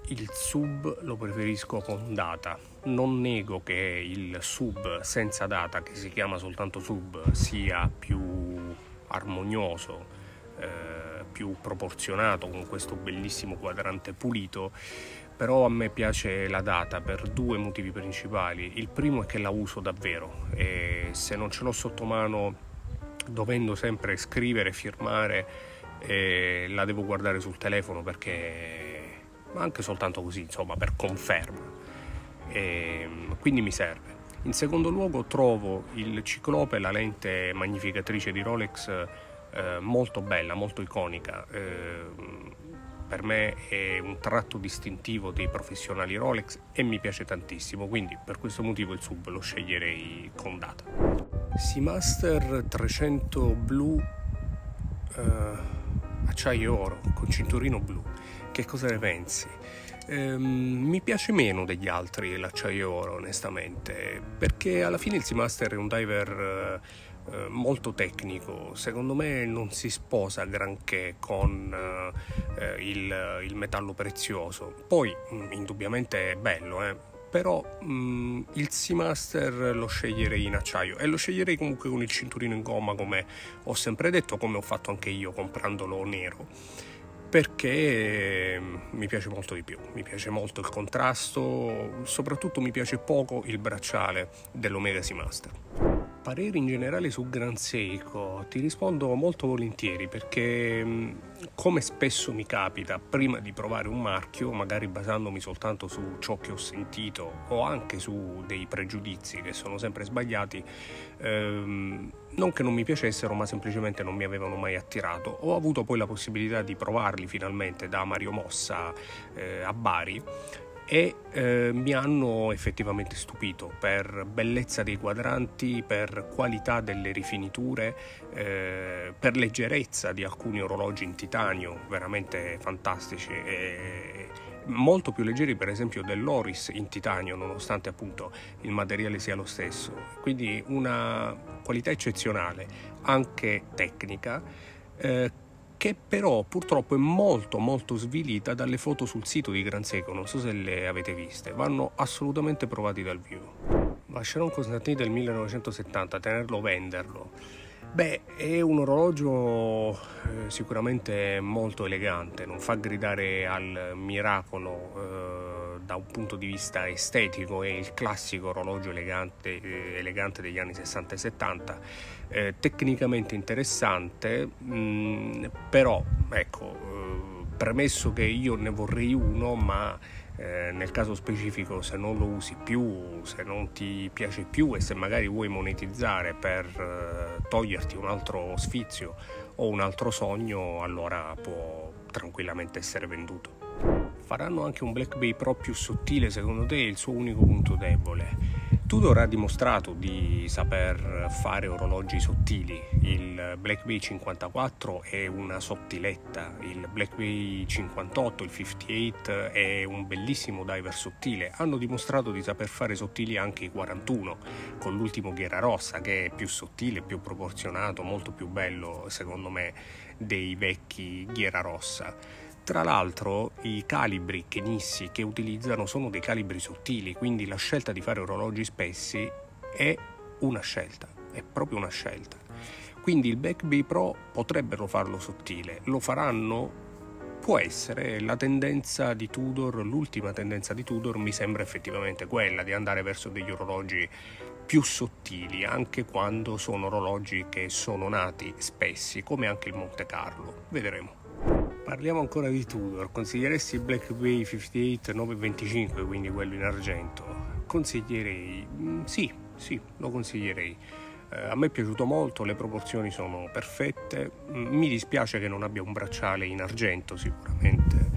il sub lo preferisco con data. Non nego che il sub senza data, che si chiama soltanto sub, sia più armonioso, più proporzionato, con questo bellissimo quadrante pulito, però a me piace la data per due motivi principali. Il primo è che la uso davvero e se non ce l'ho sotto mano, dovendo sempre scrivere, firmare, la devo guardare sul telefono, perché ma anche soltanto così, insomma, per conferma, quindi mi serve. In secondo luogo trovo il Ciclope, la lente magnificatrice di Rolex, molto bella, molto iconica. Per me è un tratto distintivo dei professionali Rolex e mi piace tantissimo, quindi per questo motivo il sub lo sceglierei con data. Seamaster 300 blu, acciaio oro con cinturino blu. Che cosa ne pensi? Mi piace meno degli altri l'acciaio oro, onestamente, perché alla fine il Seamaster è un diver molto tecnico. Secondo me non si sposa granché con il metallo prezioso. Poi indubbiamente è bello, però il Seamaster lo sceglierei in acciaio e lo sceglierei comunque con il cinturino in gomma, come ho sempre detto, come ho fatto anche io comprandolo nero, perché mi piace molto di più, mi piace molto il contrasto, soprattutto mi piace poco il bracciale dell'Omega Seamaster. Pareri in generale su Grand Seiko, ti rispondo molto volentieri, perché come spesso mi capita, prima di provare un marchio, magari basandomi soltanto su ciò che ho sentito o anche su dei pregiudizi che sono sempre sbagliati, non che non mi piacessero, ma semplicemente non mi avevano mai attirato. Ho avuto poi la possibilità di provarli finalmente da Mario Mossa a Bari, e mi hanno effettivamente stupito per bellezza dei quadranti, per qualità delle rifiniture, per leggerezza di alcuni orologi in titanio veramente fantastici, molto più leggeri per esempio dell'Oris in titanio, nonostante appunto il materiale sia lo stesso. Quindi una qualità eccezionale, anche tecnica, che però purtroppo è molto svilita dalle foto sul sito di Grand Seiko. Non so se le avete viste, vanno assolutamente provati dal vivo. Vacheron Constantin del 1970, tenerlo o venderlo? Beh, è un orologio sicuramente molto elegante, non fa gridare al miracolo da un punto di vista estetico, è il classico orologio elegante degli anni 60 e 70, tecnicamente interessante, però ecco, premesso che io ne vorrei uno, ma nel caso specifico, se non lo usi più, se non ti piace più e se magari vuoi monetizzare per toglierti un altro sfizio o un altro sogno, allora può tranquillamente essere venduto. Faranno anche un Black Bay Pro più sottile? Secondo te è il suo unico punto debole? Tudor ha dimostrato di saper fare orologi sottili. Il Black Bay 54 è una sottiletta, il Black Bay 58, il 58 è un bellissimo diver sottile. Hanno dimostrato di saper fare sottili anche i 41, con l'ultimo Ghiera Rossa, che è più sottile, più proporzionato, molto più bello secondo me dei vecchi Ghiera Rossa. Tra l'altro i calibri Kenissi che utilizzano sono dei calibri sottili, quindi la scelta di fare orologi spessi è una scelta, è proprio una scelta. Quindi il Black Bay Pro potrebbero farlo sottile, lo faranno? Può essere. La tendenza di Tudor, l'ultima tendenza di Tudor mi sembra effettivamente quella di andare verso degli orologi più sottili, anche quando sono orologi che sono nati spessi, come anche il Monte Carlo. Vedremo. Parliamo ancora di Tudor. Consiglieresti il Black Bay 58 925, quindi quello in argento? Consiglierei, sì, lo consiglierei. A me è piaciuto molto, le proporzioni sono perfette. Mi dispiace che non abbia un bracciale in argento sicuramente,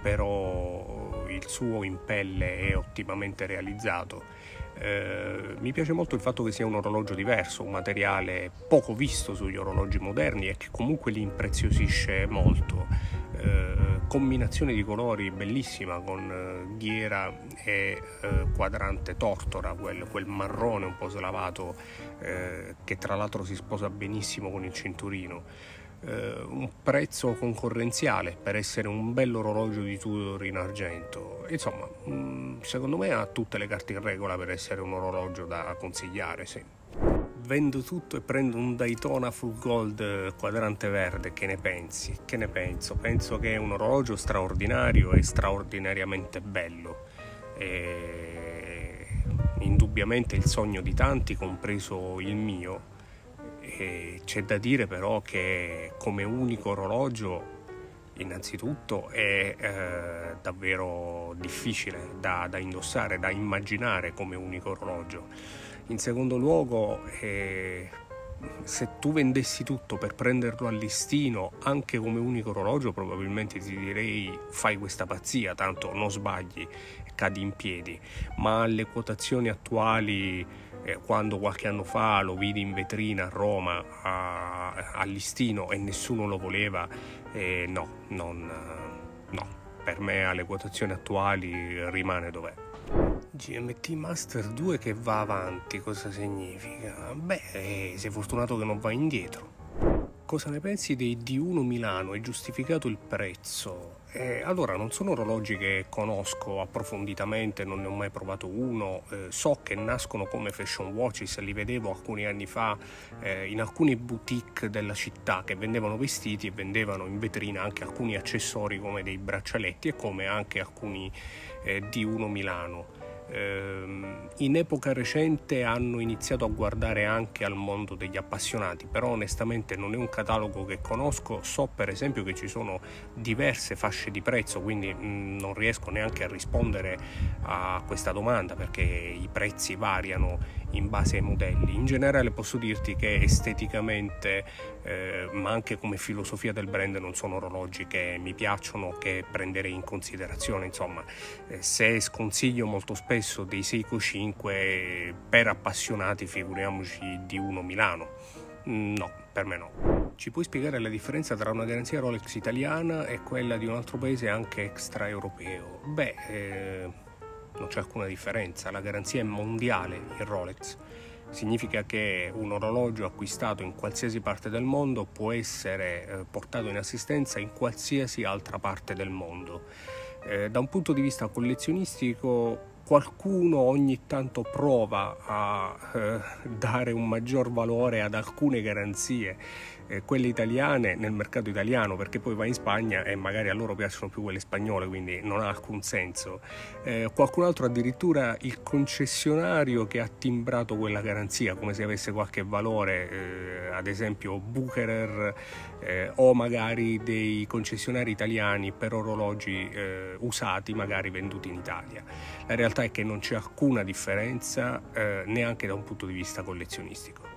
però il suo in pelle è ottimamente realizzato. Mi piace molto il fatto che sia un orologio diverso, un materiale poco visto sugli orologi moderni e che comunque li impreziosisce molto. Combinazione di colori bellissima con ghiera e quadrante tortora, quel marrone un po' slavato, che tra l'altro si sposa benissimo con il cinturino. un prezzo concorrenziale per essere un bell'orologio di Tudor in argento. Insomma, secondo me ha tutte le carte in regola per essere un orologio da consigliare, sì. Vendo tutto e prendo un Daytona Full Gold quadrante verde. Che ne pensi? Che ne penso? Penso che è un orologio straordinario e straordinariamente bello. Indubbiamente il sogno di tanti, compreso il mio. E c'è da dire però che come unico orologio innanzitutto è davvero difficile da indossare, da immaginare come unico orologio. In secondo luogo, se tu vendessi tutto per prenderlo al listino anche come unico orologio, probabilmente ti direi fai questa pazzia, tanto non sbagli e cadi in piedi. Ma alle quotazioni attuali, quando qualche anno fa lo vidi in vetrina a Roma al listino e nessuno lo voleva, no, per me alle quotazioni attuali rimane dov'è. GMT Master 2 che va avanti, cosa significa? Beh, sei fortunato che non va indietro. Cosa ne pensi dei D1 Milano? È giustificato il prezzo? Allora, non sono orologi che conosco approfonditamente, non ne ho mai provato uno, so che nascono come fashion watches, li vedevo alcuni anni fa in alcune boutique della città che vendevano vestiti e vendevano in vetrina anche alcuni accessori come dei braccialetti e come anche alcuni D1 Milano. In epoca recente hanno iniziato a guardare anche al mondo degli appassionati, però onestamente non è un catalogo che conosco. So per esempio che ci sono diverse fasce di prezzo, quindi non riesco neanche a rispondere a questa domanda perché i prezzi variano in base ai modelli. In generale posso dirti che esteticamente ma anche come filosofia del brand non sono orologi che mi piacciono, che prenderei in considerazione. Insomma, se sconsiglio molto spesso dei Seiko 5 per appassionati, figuriamoci D1 Milano. No, per me no. Ci puoi spiegare la differenza tra una garanzia Rolex italiana e quella di un altro paese anche extraeuropeo? Non c'è alcuna differenza, la garanzia è mondiale in Rolex. Significa che un orologio acquistato in qualsiasi parte del mondo può essere portato in assistenza in qualsiasi altra parte del mondo. Da un punto di vista collezionistico, qualcuno ogni tanto prova a dare un maggior valore ad alcune garanzie, quelle italiane nel mercato italiano, perché poi va in Spagna e magari a loro piacciono più quelle spagnole, quindi non ha alcun senso. Qualcun altro addirittura il concessionario che ha timbrato quella garanzia come se avesse qualche valore, ad esempio Bucherer o magari dei concessionari italiani per orologi usati magari venduti in Italia. La realtà è che non c'è alcuna differenza neanche da un punto di vista collezionistico.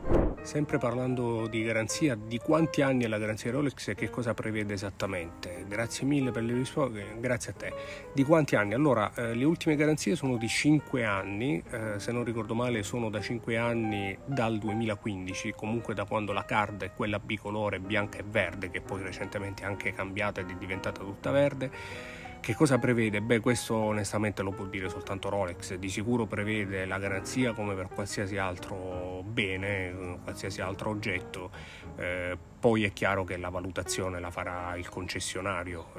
Sempre parlando di garanzia, di quanti anni è la garanzia Rolex e che cosa prevede esattamente? Grazie mille per le risposte, grazie a te. Di quanti anni? Allora, le ultime garanzie sono di 5 anni, se non ricordo male sono da 5 anni dal 2015, comunque da quando la card è quella bicolore bianca e verde, che poi recentemente è anche cambiata ed è diventata tutta verde. Che cosa prevede? Beh, questo onestamente lo può dire soltanto Rolex. Di sicuro prevede la garanzia come per qualsiasi altro bene, qualsiasi altro oggetto. Poi è chiaro che la valutazione la farà il concessionario.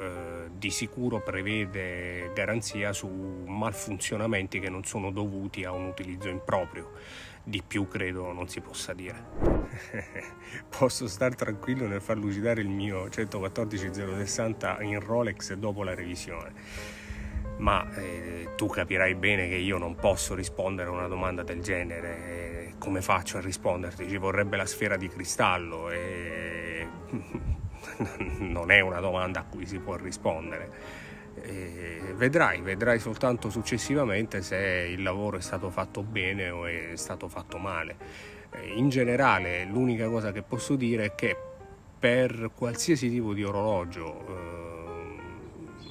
Di sicuro prevede garanzia su malfunzionamenti che non sono dovuti a un utilizzo improprio. Di più credo non si possa dire. Posso star tranquillo nel far lucidare il mio 114-060 in Rolex dopo la revisione, ma tu capirai bene che io non posso rispondere a una domanda del genere. Come faccio a risponderti? Ci vorrebbe la sfera di cristallo e non è una domanda a cui si può rispondere. Vedrai soltanto successivamente se il lavoro è stato fatto bene o è stato fatto male. In generale l'unica cosa che posso dire è che per qualsiasi tipo di orologio,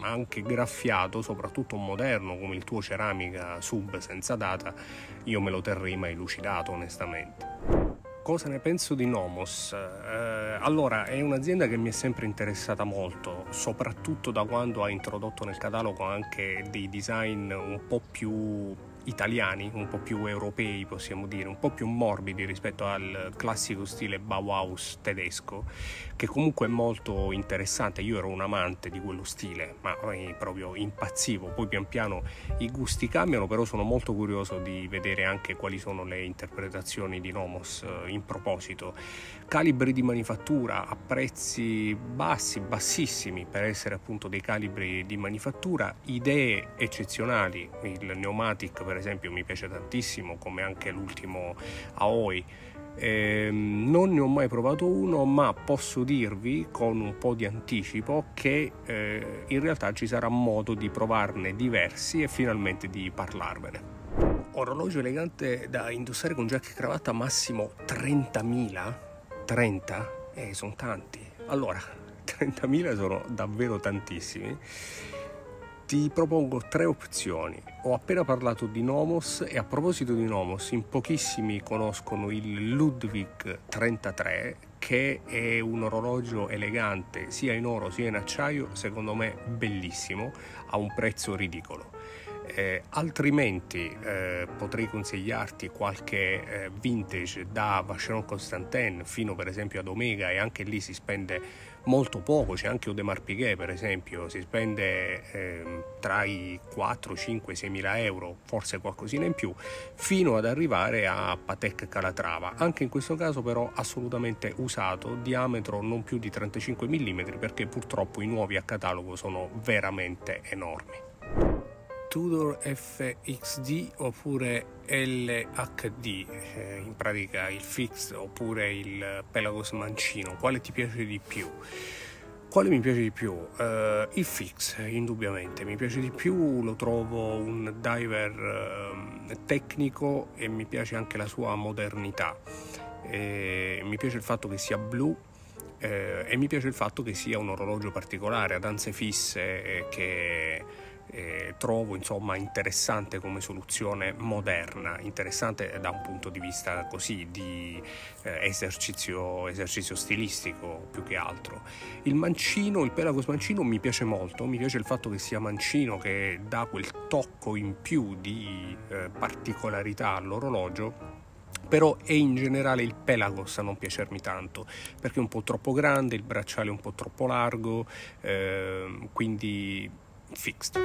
anche graffiato, soprattutto moderno come il tuo ceramica sub senza data, io me lo terrei mai lucidato onestamente. Cosa ne penso di Nomos? Allora, è un'azienda che mi è sempre interessata molto, soprattutto da quando ha introdotto nel catalogo anche dei design un po' più italiani, un po' più europei possiamo dire, un po' più morbidi rispetto al classico stile Bauhaus tedesco, che comunque è molto interessante. Io ero un amante di quello stile, ma proprio impazzivo. Poi pian piano i gusti cambiano, però sono molto curioso di vedere anche quali sono le interpretazioni di Nomos in proposito. Calibri di manifattura a prezzi bassi, bassissimi per essere appunto dei calibri di manifattura, idee eccezionali. Il Pneumatic per esempio mi piace tantissimo, come anche l'ultimo Aoi. Non ne ho mai provato uno, ma posso dirvi con un po' di anticipo che in realtà ci sarà modo di provarne diversi e finalmente di parlarvene. Orologio elegante da indossare con giacca e cravatta massimo 30.000? 30? Sono tanti. Allora, 30.000 sono davvero tantissimi. Ti propongo 3 opzioni. Ho appena parlato di Nomos e a proposito di Nomos, in pochissimi conoscono il Ludwig 33, che è un orologio elegante sia in oro sia in acciaio, secondo me bellissimo, a un prezzo ridicolo. Altrimenti potrei consigliarti qualche vintage da Vacheron Constantin fino per esempio ad Omega, e anche lì si spende molto poco. C'è anche Audemars Piguet per esempio, si spende tra i 4, 5, 6 mila euro, forse qualcosina in più, fino ad arrivare a Patek Calatrava, anche in questo caso però assolutamente usato, diametro non più di 35 mm, perché purtroppo i nuovi a catalogo sono veramente enormi. Tudor FXD oppure LHD, in pratica il fixed oppure il Pelagos mancino, quale ti piace di più? Quale mi piace di più? Il fix, indubbiamente, mi piace di più, lo trovo un diver tecnico e mi piace anche la sua modernità. Mi piace il fatto che sia blu e mi piace il fatto che sia un orologio particolare, ad anse fisse, che trovo insomma interessante come soluzione moderna, interessante da un punto di vista così di esercizio stilistico più che altro. Il mancino, il Pelagos mancino mi piace molto, mi piace il fatto che sia mancino, che dà quel tocco in più di particolarità all'orologio. Però è in generale il Pelagos a non piacermi tanto, perché è un po' troppo grande, il bracciale è un po' troppo largo, quindi fixed.